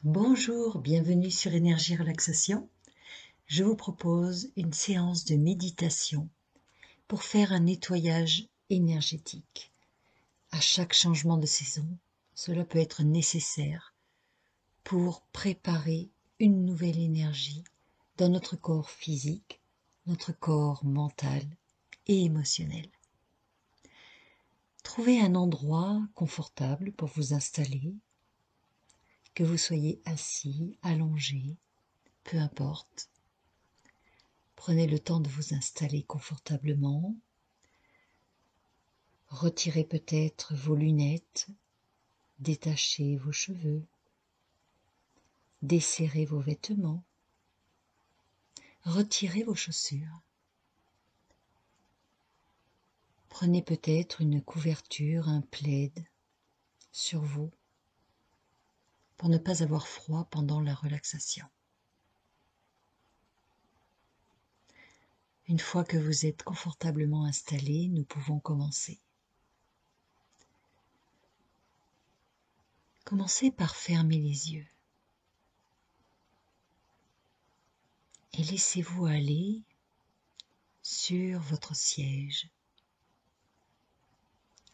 Bonjour, bienvenue sur Énergie Relaxation. Je vous propose une séance de méditation pour faire un nettoyage énergétique. À chaque changement de saison, cela peut être nécessaire pour préparer une nouvelle énergie dans notre corps physique, notre corps mental et émotionnel. Trouvez un endroit confortable pour vous installer, que vous soyez assis, allongé, peu importe. Prenez le temps de vous installer confortablement. Retirez peut-être vos lunettes, détachez vos cheveux, desserrez vos vêtements, retirez vos chaussures. Prenez peut-être une couverture, un plaid sur vous pour ne pas avoir froid pendant la relaxation. Une fois que vous êtes confortablement installé, nous pouvons commencer. Commencez par fermer les yeux et laissez-vous aller sur votre siège,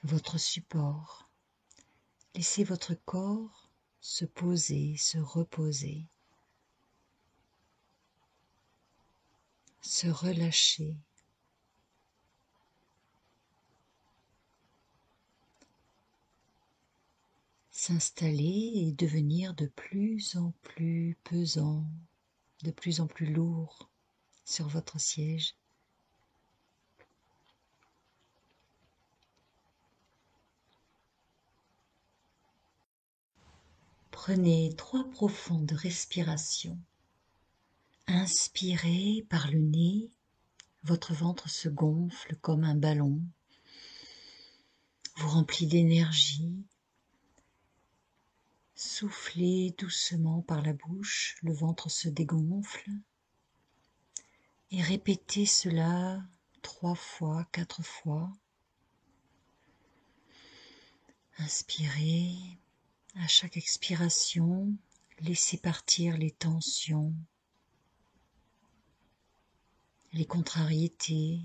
votre support. Laissez votre corps se poser, se reposer, se relâcher. S'installer et devenir de plus en plus pesant, de plus en plus lourd sur votre siège. Prenez 3 profondes respirations. Inspirez par le nez, votre ventre se gonfle comme un ballon, vous remplit d'énergie. Soufflez doucement par la bouche, le ventre se dégonfle. Et répétez cela 3 fois, 4 fois. Inspirez. À chaque expiration, laissez partir les tensions, les contrariétés,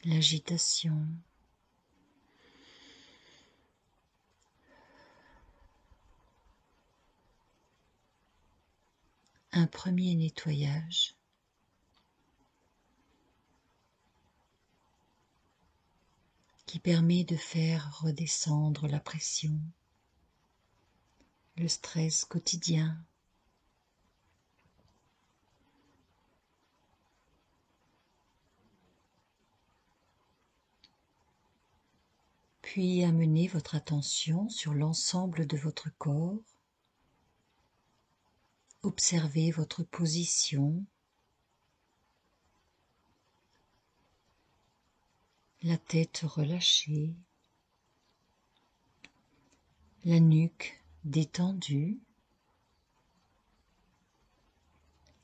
l'agitation. Un premier nettoyage. Qui permet de faire redescendre la pression, le stress quotidien. Puis amenez votre attention sur l'ensemble de votre corps. Observez votre position. La tête relâchée, la nuque détendue,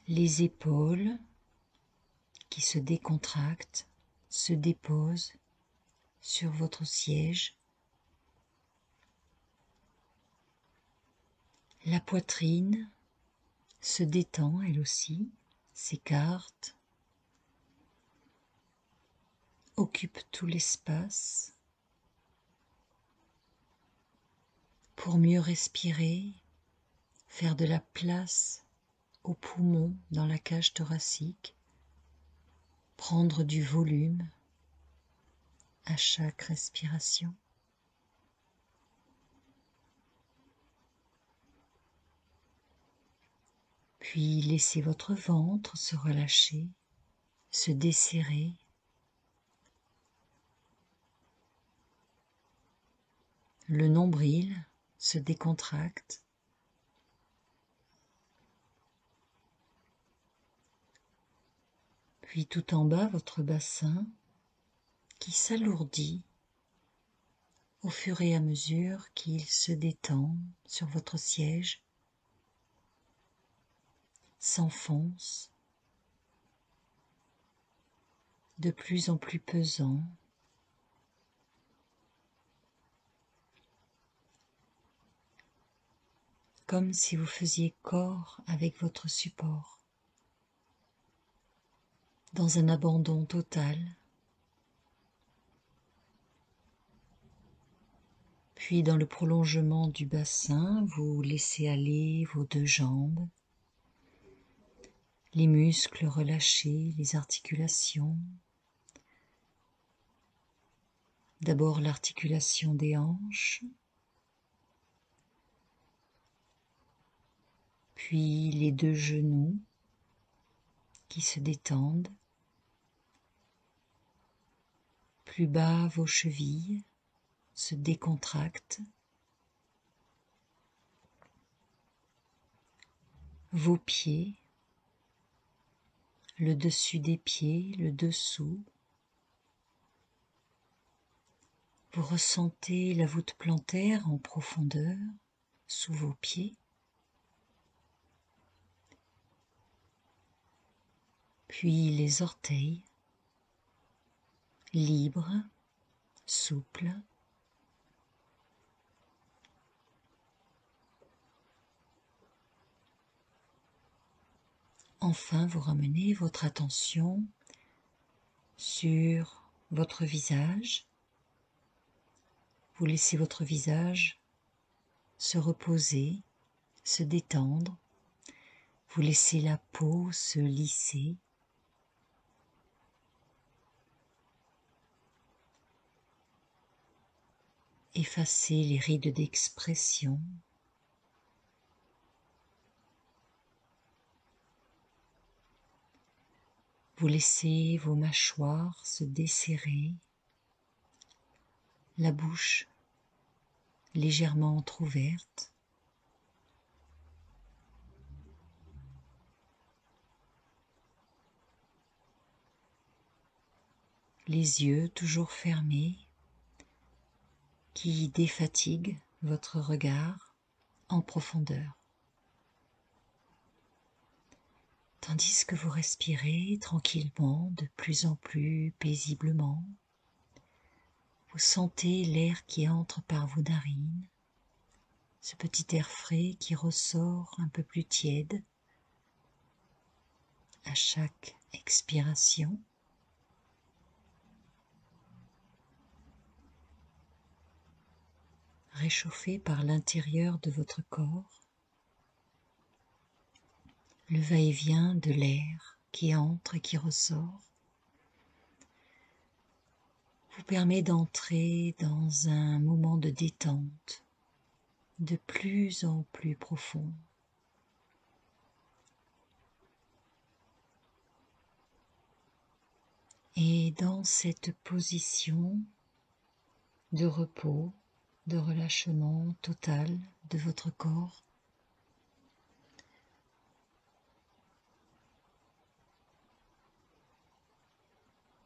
les épaules qui se décontractent, se déposent sur votre siège, la poitrine se détend elle aussi, s'écarte, occupe tout l'espace pour mieux respirer, faire de la place aux poumons dans la cage thoracique, prendre du volume à chaque respiration. Puis laissez votre ventre se relâcher, se desserrer. Le nombril se décontracte. Puis tout en bas, votre bassin qui s'alourdit au fur et à mesure qu'il se détend sur votre siège, s'enfonce de plus en plus pesant. comme si vous faisiez corps avec votre support, dans un abandon total. Puis dans le prolongement du bassin, vous laissez aller vos deux jambes, les muscles relâchés, les articulations. D'abord l'articulation des hanches, puis les deux genoux qui se détendent. Plus bas, vos chevilles se décontractent. Vos pieds, le dessus des pieds, le dessous. Vous ressentez la voûte plantaire en profondeur sous vos pieds. Puis les orteils, libres, souples. Enfin, vous ramenez votre attention sur votre visage. Vous laissez votre visage se reposer, se détendre. Vous laissez la peau se lisser. Effacez les rides d'expression. Vous laissez vos mâchoires se desserrer, la bouche légèrement entrouverte. Les yeux toujours fermés qui défatiguent votre regard en profondeur. Tandis que vous respirez tranquillement, de plus en plus paisiblement, vous sentez l'air qui entre par vos narines, ce petit air frais qui ressort un peu plus tiède à chaque expiration. Réchauffé par l'intérieur de votre corps, le va-et-vient de l'air qui entre et qui ressort vous permet d'entrer dans un moment de détente de plus en plus profond. Et dans cette position de repos, de relâchement total de votre corps,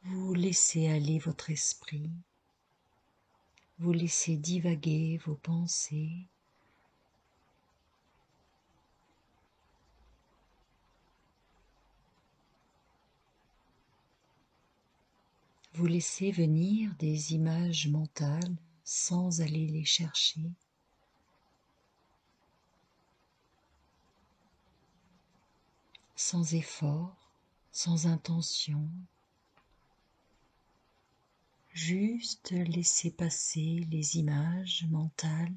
vous laissez aller votre esprit, vous laissez divaguer vos pensées, vous laissez venir des images mentales sans aller les chercher. Sans effort, sans intention, juste laisser passer les images mentales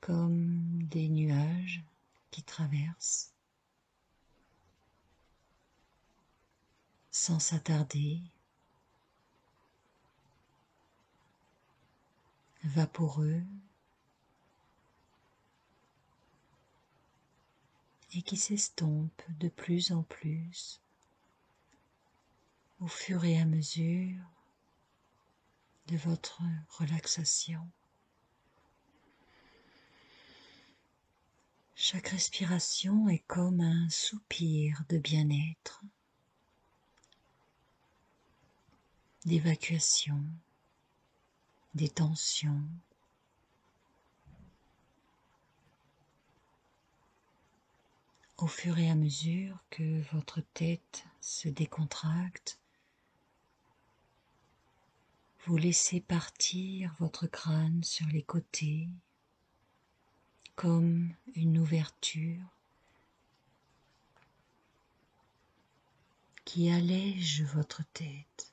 comme des nuages qui traversent, sans s'attarder, vaporeux, et qui s'estompent de plus en plus au fur et à mesure de votre relaxation. Chaque respiration est comme un soupir de bien-être, d'évacuation, des tensions. Au fur et à mesure que votre tête se décontracte, vous laissez partir votre crâne sur les côtés, comme une ouverture qui allège votre tête.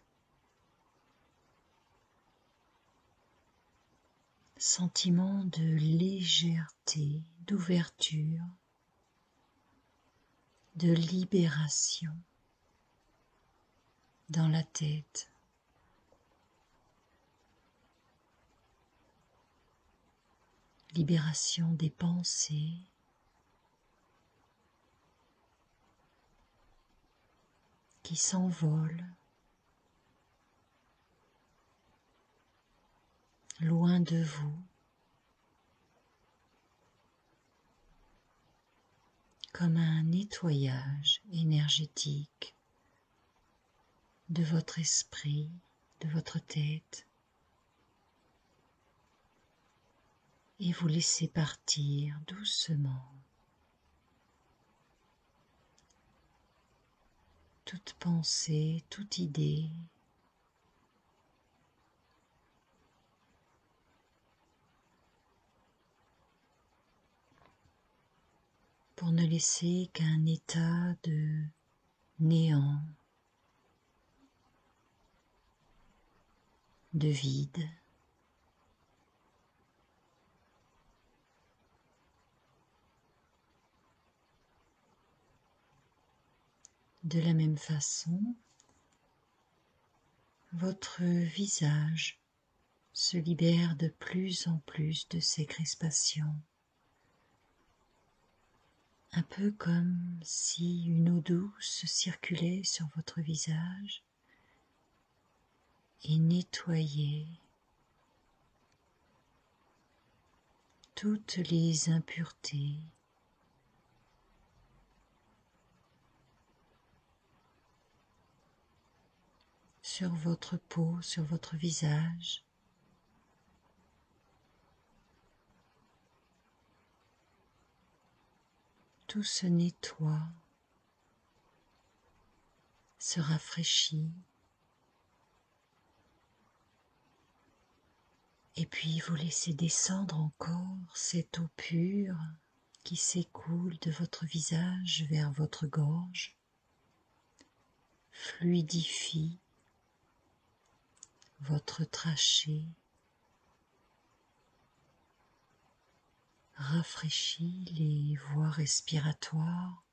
Sentiment de légèreté, d'ouverture, de libération dans la tête. Libération des pensées, qui s'envolent loin de vous, comme un nettoyage énergétique de votre esprit, de votre tête, et vous laissez partir doucement toute pensée, toute idée pour ne laisser qu'un état de néant, de vide. De la même façon, votre visage se libère de plus en plus de ses crispations, un peu comme si une eau douce circulait sur votre visage et nettoyait toutes les impuretés, sur votre peau, sur votre visage. Tout se nettoie, se rafraîchit, et puis vous laissez descendre encore cette eau pure qui s'écoule de votre visage vers votre gorge, fluidifie votre trachée, rafraîchit les voies respiratoires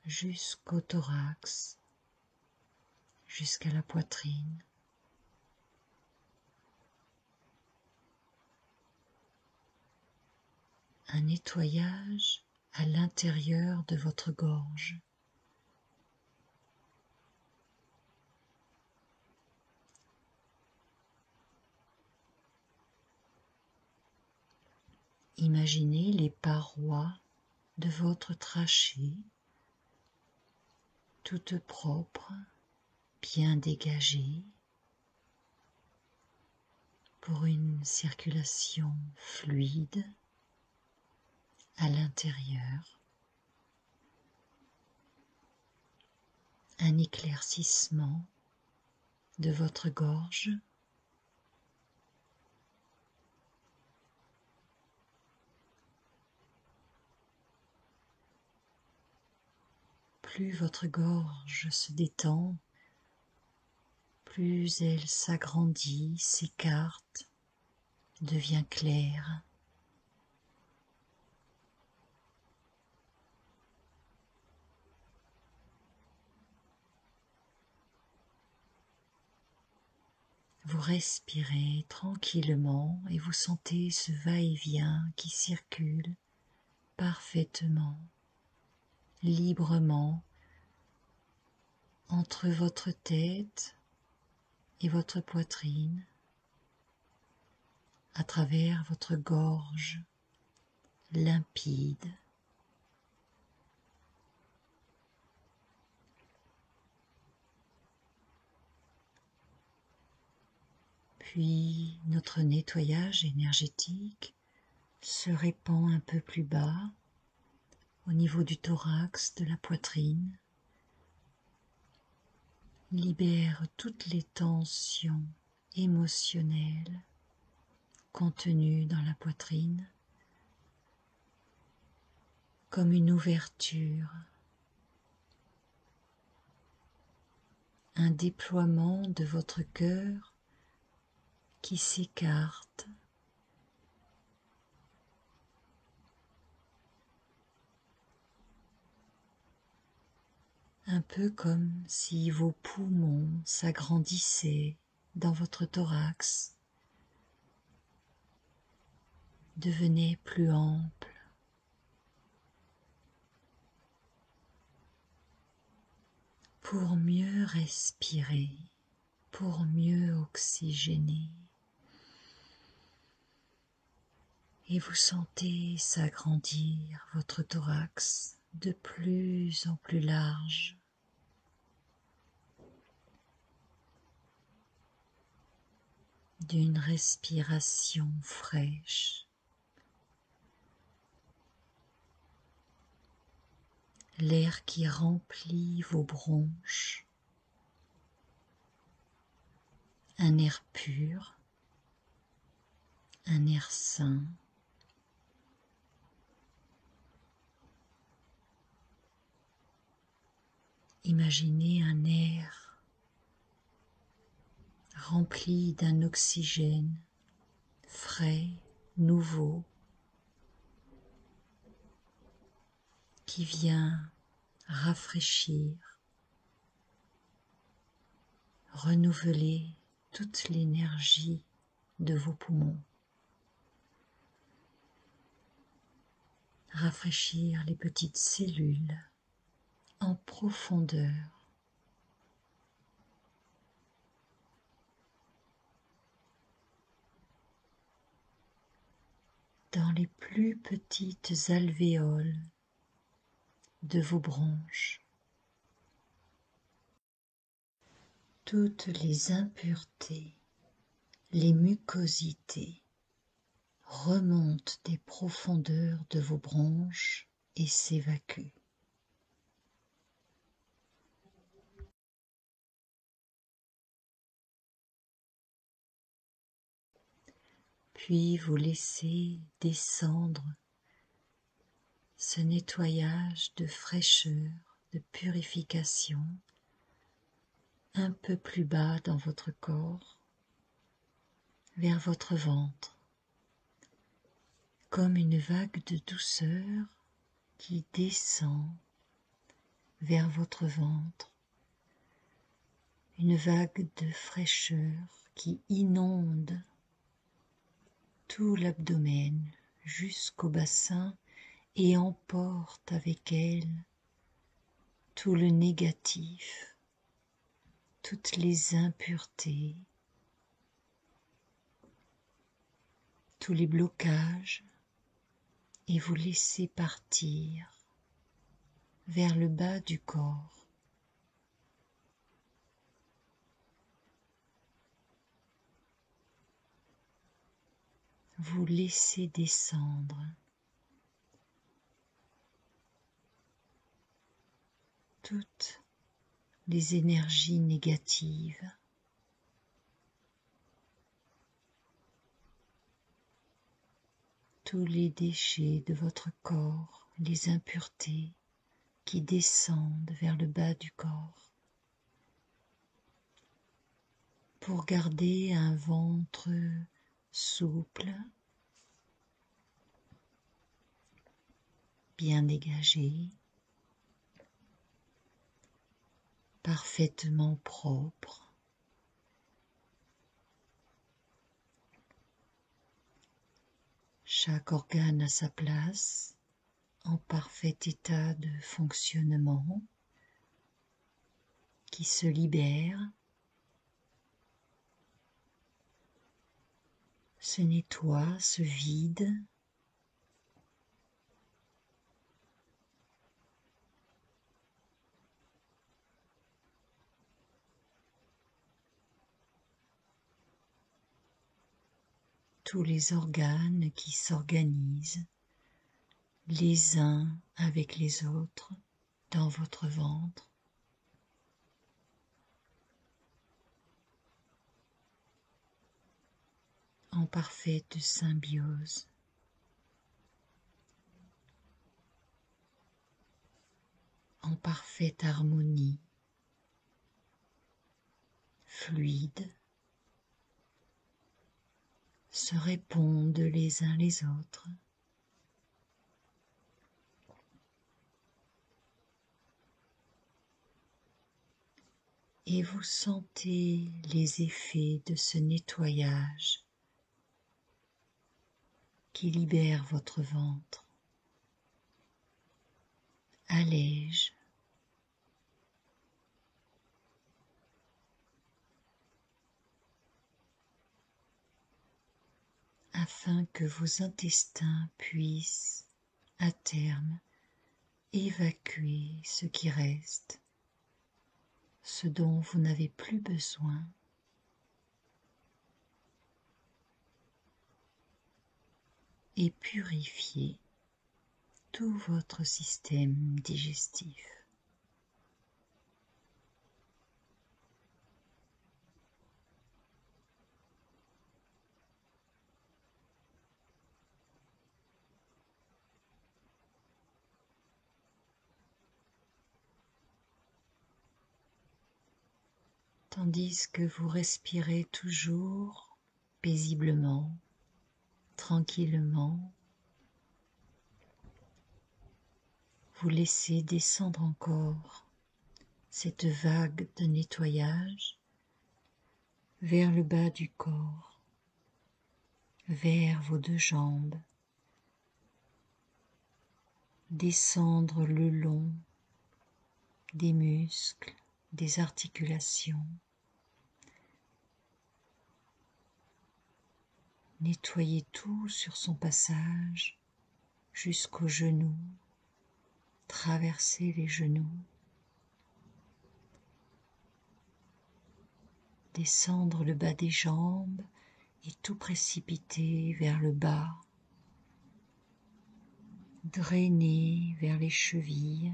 jusqu'au thorax, jusqu'à la poitrine. Un nettoyage à l'intérieur de votre gorge. Imaginez les parois de votre trachée, toutes propres, bien dégagées, pour une circulation fluide à l'intérieur, un éclaircissement de votre gorge. Plus votre gorge se détend, plus elle s'agrandit, s'écarte, devient claire. Vous respirez tranquillement et vous sentez ce va-et-vient qui circule parfaitement, librement, entre votre tête et votre poitrine, à travers votre gorge limpide. Puis notre nettoyage énergétique se répand un peu plus bas, au niveau du thorax, de la poitrine, libère toutes les tensions émotionnelles contenues dans la poitrine, comme une ouverture, un déploiement de votre cœur qui s'écarte, un peu comme si vos poumons s'agrandissaient dans votre thorax, devenaient plus amples, pour mieux respirer, pour mieux oxygéner. Et vous sentez s'agrandir votre thorax de plus en plus large. D'une respiration fraîche. L'air qui remplit vos bronches. Un air pur, un air sain. Imaginez un air rempli d'un oxygène frais, nouveau, qui vient rafraîchir, renouveler toute l'énergie de vos poumons, rafraîchir les petites cellules en profondeur, dans les plus petites alvéoles de vos bronches. Toutes les impuretés, les mucosités remontent des profondeurs de vos bronches et s'évacuent. Puis vous laissez descendre ce nettoyage de fraîcheur, de purification, un peu plus bas dans votre corps, vers votre ventre, comme une vague de douceur qui descend vers votre ventre, une vague de fraîcheur qui inonde tout l'abdomen jusqu'au bassin et emporte avec elle tout le négatif, toutes les impuretés, tous les blocages, et vous laissez partir vers le bas du corps. Vous laissez descendre toutes les énergies négatives, tous les déchets de votre corps, les impuretés qui descendent vers le bas du corps, pour garder un ventre souple, bien dégagé, parfaitement propre. Chaque organe à sa place, en parfait état de fonctionnement, qui se libère, se nettoie, se vide. Tous les organes qui s'organisent les uns avec les autres dans votre ventre, en parfaite symbiose. en parfaite harmonie, fluide, se répondent les uns les autres. Et vous sentez les effets de ce nettoyage qui libère votre ventre, allège, afin que vos intestins puissent, à terme, évacuer ce qui reste, ce dont vous n'avez plus besoin, et purifier tout votre système digestif. Tandis que vous respirez toujours paisiblement, tranquillement, vous laissez descendre encore cette vague de nettoyage vers le bas du corps, vers vos deux jambes, descendre le long des muscles, des articulations, nettoyer tout sur son passage jusqu'aux genoux, traverser les genoux, descendre le bas des jambes et tout précipiter vers le bas, drainer vers les chevilles,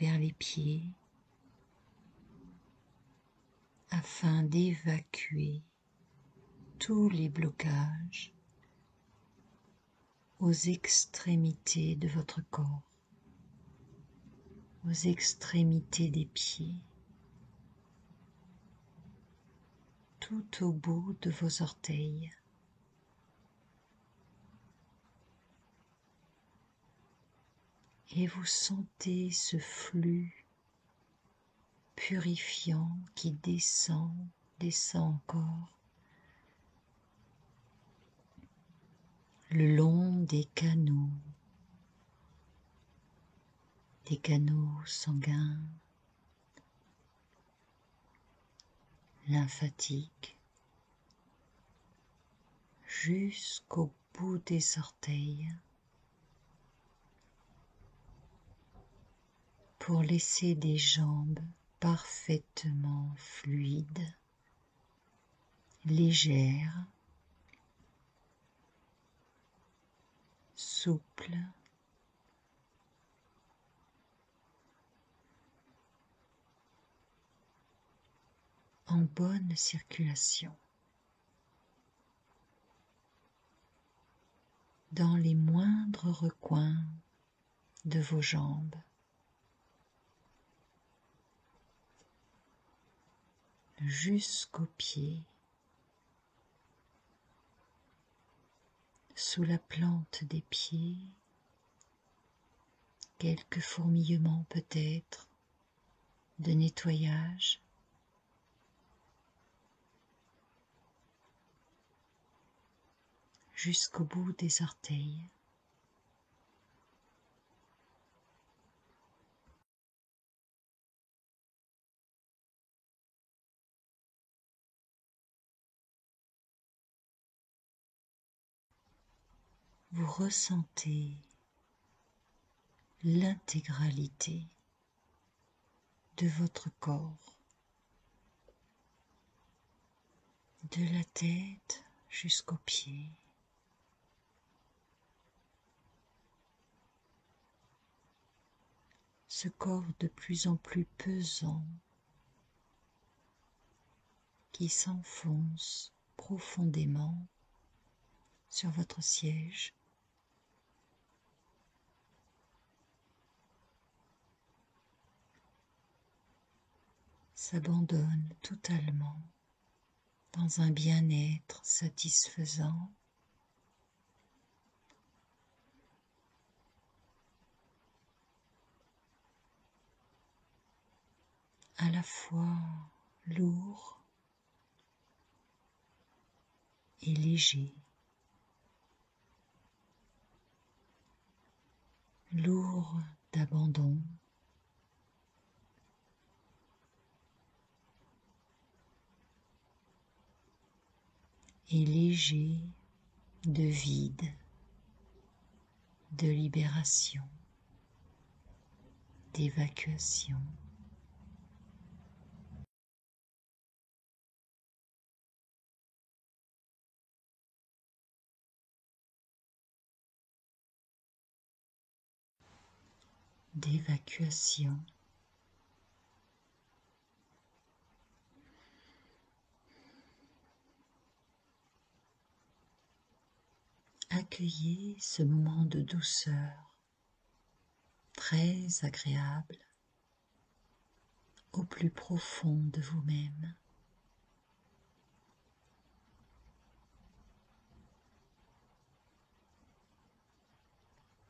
vers les pieds, afin d'évacuer tous les blocages aux extrémités de votre corps, aux extrémités des pieds, tout au bout de vos orteils. Et vous sentez ce flux purifiant qui descend encore, le long des canaux sanguins, lymphatiques, jusqu'au bout des orteils, pour laisser des jambes parfaitement fluides, légères, souples, en bonne circulation, dans les moindres recoins de vos jambes, jusqu'aux pieds, sous la plante des pieds, quelques fourmillements peut-être de nettoyage, jusqu'au bout des orteils. Vous ressentez l'intégralité de votre corps, de la tête jusqu'aux pieds. Ce corps de plus en plus pesant qui s'enfonce profondément sur votre siège. s'abandonne totalement dans un bien-être satisfaisant. À la fois lourd et léger, lourd d'abandon, et léger de vide, de libération, d'évacuation. D'évacuation. Accueillez ce moment de douceur très agréable au plus profond de vous-même.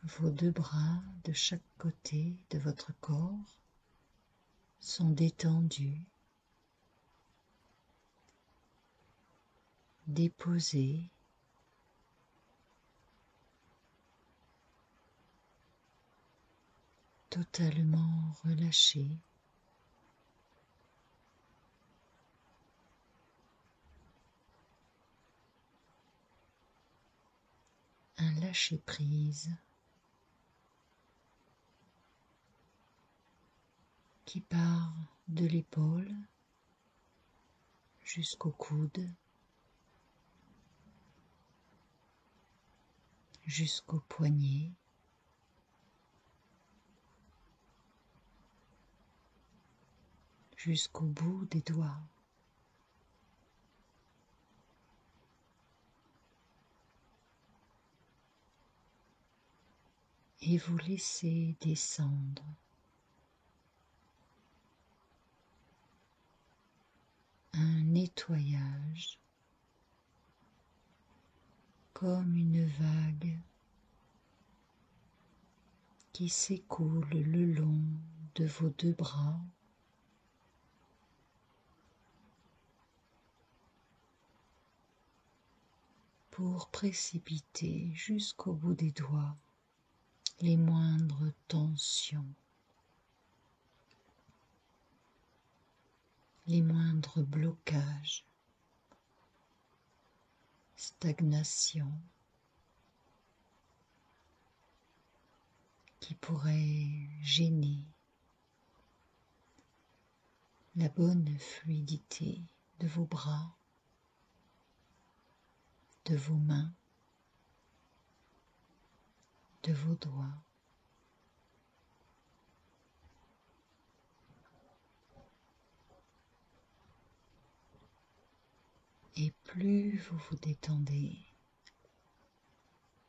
Vos deux bras de chaque côté de votre corps sont détendus, déposés, totalement relâchés. Un lâcher-prise qui part de l'épaule jusqu'au coude, jusqu'au poignet, jusqu'au bout des doigts. Et vous laissez descendre un nettoyage comme une vague qui s'écoule le long de vos deux bras pour précipiter jusqu'au bout des doigts les moindres tensions, les moindres blocages, stagnation qui pourraient gêner la bonne fluidité de vos bras, de vos mains, de vos doigts. Et plus vous vous détendez,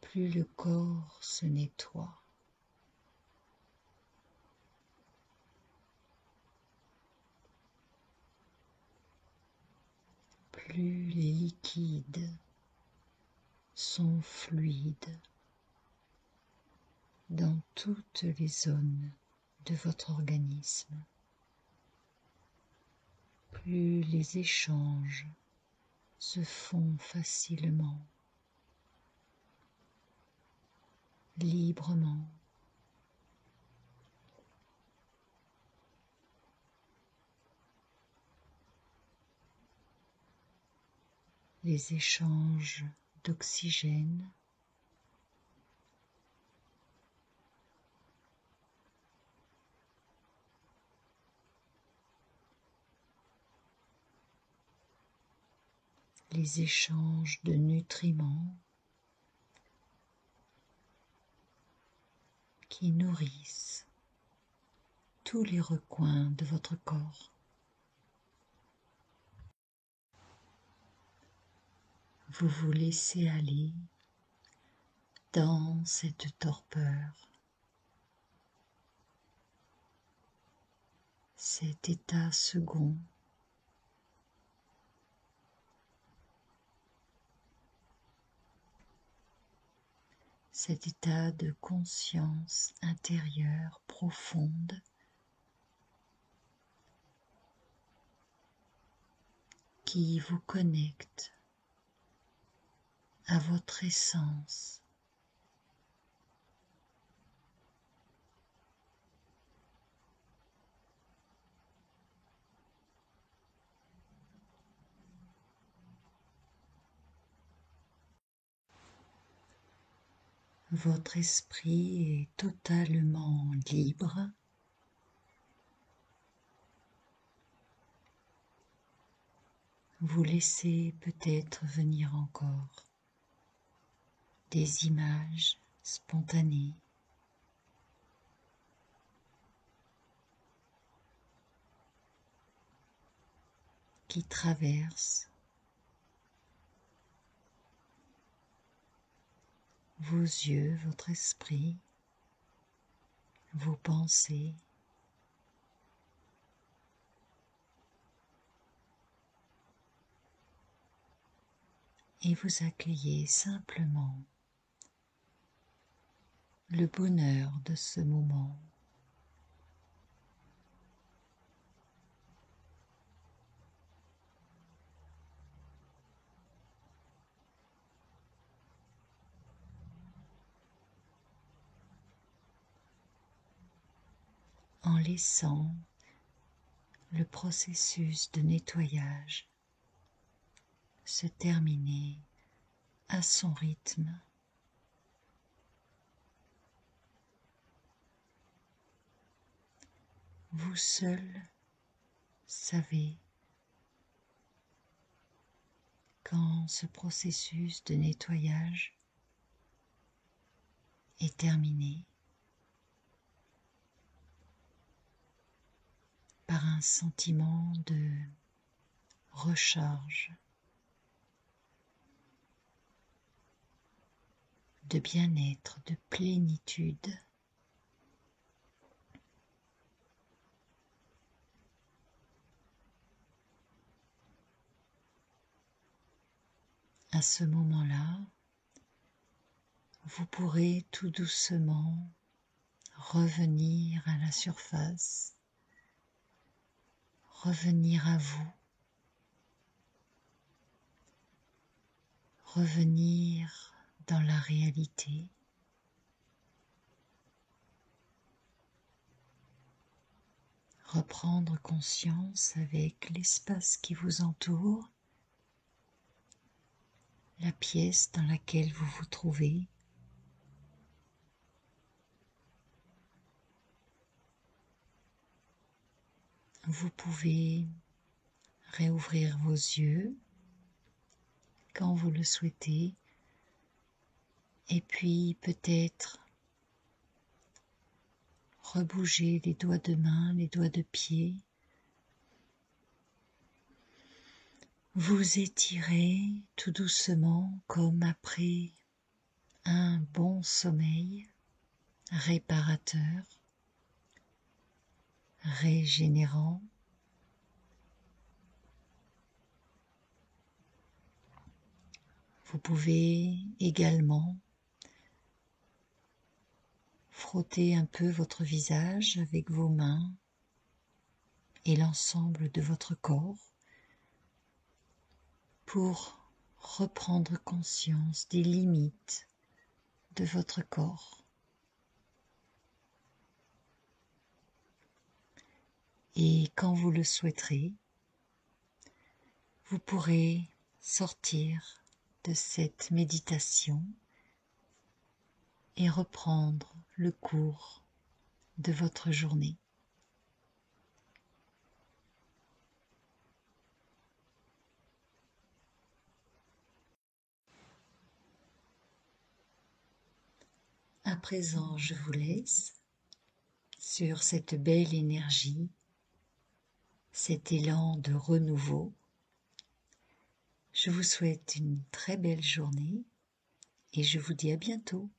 plus le corps se nettoie. Plus les liquides sont fluides dans toutes les zones de votre organisme. Plus les échanges se font facilement, librement. Les échanges d'oxygène, les échanges de nutriments qui nourrissent tous les recoins de votre corps. Vous vous laissez aller dans cette torpeur, cet état second, cet état de conscience intérieure profonde qui vous connecte à votre essence. Votre esprit est totalement libre. Vous laissez peut-être venir encore des images spontanées, qui traversent vos yeux, votre esprit, vos pensées. Et vous accueillez simplement le bonheur de ce moment. En laissant le processus de nettoyage se terminer à son rythme. Vous seul savez quand ce processus de nettoyage est terminé par un sentiment de recharge, de bien-être, de plénitude. À ce moment-là, vous pourrez tout doucement revenir à la surface, revenir à vous, revenir dans la réalité, reprendre conscience avec l'espace qui vous entoure, la pièce dans laquelle vous vous trouvez. Vous pouvez réouvrir vos yeux quand vous le souhaitez et puis peut-être rebouger les doigts de main, les doigts de pied. Vous étirez tout doucement comme après un bon sommeil réparateur, régénérant. Vous pouvez également frotter un peu votre visage avec vos mains et l'ensemble de votre corps pour reprendre conscience des limites de votre corps. Et quand vous le souhaiterez, vous pourrez sortir de cette méditation et reprendre le cours de votre journée. À présent, je vous laisse sur cette belle énergie, cet élan de renouveau. Je vous souhaite une très belle journée et je vous dis à bientôt.